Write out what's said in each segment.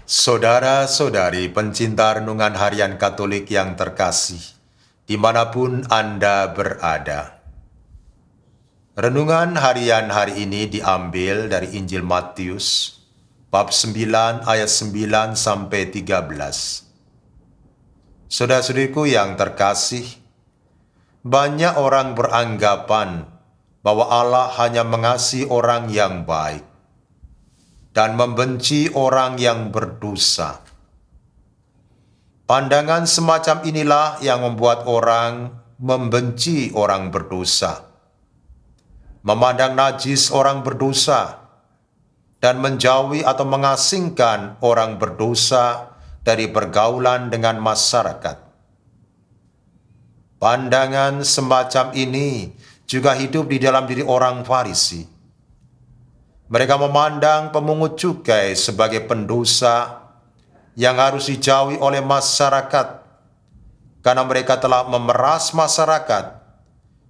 Saudara-saudari pencinta renungan harian Katolik yang terkasih, dimanapun Anda berada. Renungan harian hari ini diambil dari Injil Matius, bab 9 ayat 9 sampai 13. Saudara-saudariku yang terkasih, banyak orang beranggapan bahwa Allah hanya mengasihi orang yang baik dan membenci orang yang berdosa. Pandangan semacam inilah yang membuat orang membenci orang berdosa, memandang najis orang berdosa, dan menjauhi atau mengasingkan orang berdosa dari pergaulan dengan masyarakat. Pandangan semacam ini juga hidup di dalam diri orang Farisi. Mereka memandang pemungut cukai sebagai pendosa yang harus dijauhi oleh masyarakat karena mereka telah memeras masyarakat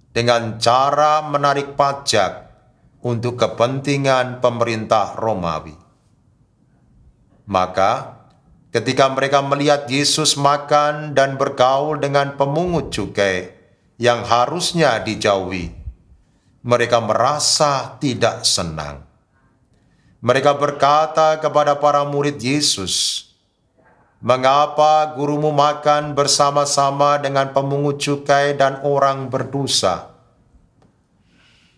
dengan cara menarik pajak untuk kepentingan pemerintah Romawi. Maka, ketika mereka melihat Yesus makan dan bergaul dengan pemungut cukai yang harusnya dijauhi, mereka merasa tidak senang. Mereka berkata kepada para murid Yesus, "Mengapa gurumu makan bersama-sama dengan pemungut cukai dan orang berdosa?"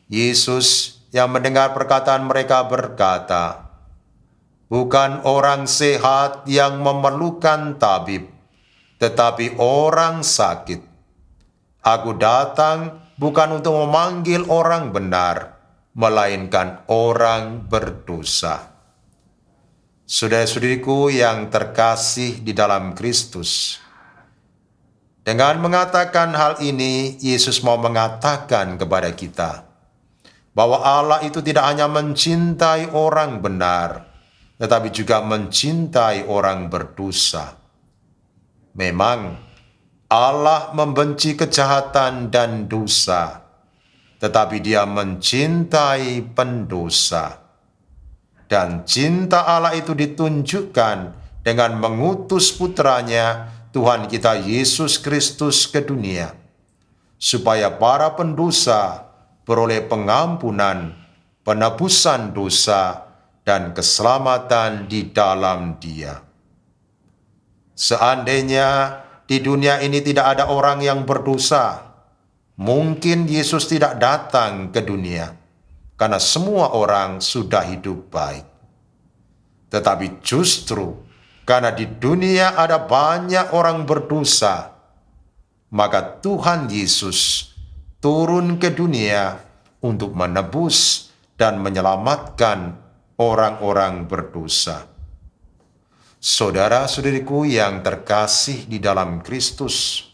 Yesus yang mendengar perkataan mereka berkata, "Bukan orang sehat yang memerlukan tabib, tetapi orang sakit. Aku datang bukan untuk memanggil orang benar, melainkan orang berdosa." Saudara-saudariku yang terkasih di dalam Kristus, dengan mengatakan hal ini, Yesus mau mengatakan kepada kita bahwa Allah itu tidak hanya mencintai orang benar, tetapi juga mencintai orang berdosa. Memang Allah membenci kejahatan dan dosa, tetapi Dia mencintai pendosa. Dan cinta Allah itu ditunjukkan dengan mengutus putranya, Tuhan kita Yesus Kristus ke dunia, supaya para pendosa beroleh pengampunan, penebusan dosa, dan keselamatan di dalam Dia. Seandainya di dunia ini tidak ada orang yang berdosa, mungkin Yesus tidak datang ke dunia, karena semua orang sudah hidup baik. Tetapi justru karena di dunia ada banyak orang berdosa, maka Tuhan Yesus turun ke dunia untuk menebus dan menyelamatkan orang-orang berdosa. Saudara-saudariku yang terkasih di dalam Kristus,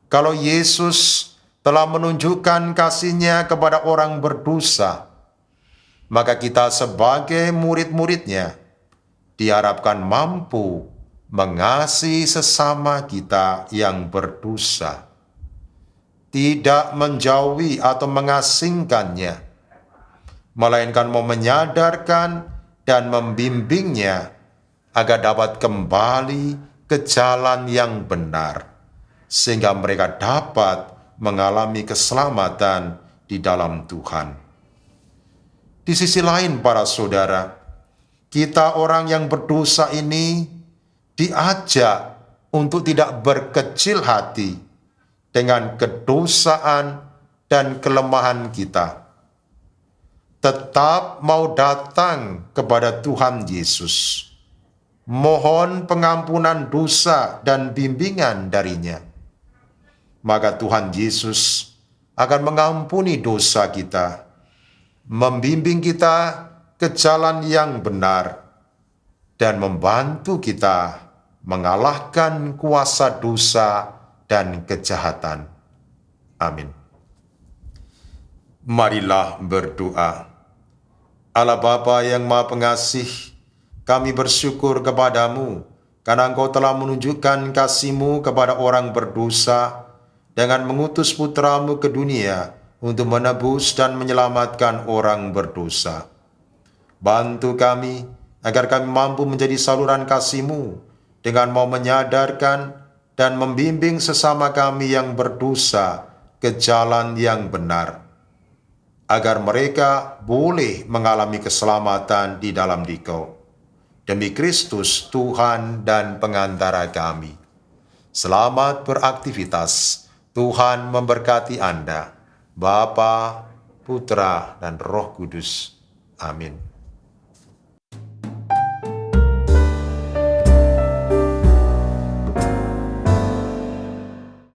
kalau Yesus telah menunjukkan kasih-Nya kepada orang berdosa, maka kita sebagai murid-murid-Nya diharapkan mampu mengasihi sesama kita yang berdosa, tidak menjauhi atau mengasingkannya, melainkan mau menyadarkan dan membimbingnya agar dapat kembali ke jalan yang benar, sehingga mereka dapat mengalami keselamatan di dalam Tuhan. Di sisi lain, para saudara, kita orang yang berdosa ini diajak untuk tidak berkecil hati dengan kedosaan dan kelemahan kita. Tetap mau datang kepada Tuhan Yesus, mohon pengampunan dosa dan bimbingan darinya. Maka Tuhan Yesus akan mengampuni dosa kita, membimbing kita ke jalan yang benar, dan membantu kita mengalahkan kuasa dosa dan kejahatan. Amin. Marilah berdoa. Allah Bapa yang Maha Pengasih, kami bersyukur kepadamu karena Engkau telah menunjukkan kasih-Mu kepada orang berdosa dengan mengutus putra-Mu ke dunia untuk menebus dan menyelamatkan orang berdosa. Bantu kami agar kami mampu menjadi saluran kasih-Mu dengan mau menyadarkan dan membimbing sesama kami yang berdosa ke jalan yang benar, agar mereka boleh mengalami keselamatan di dalam Dikau. Demi Kristus, Tuhan dan pengantara kami. Selamat beraktivitas. Tuhan memberkati Anda, Bapa, Putra, dan Roh Kudus. Amin.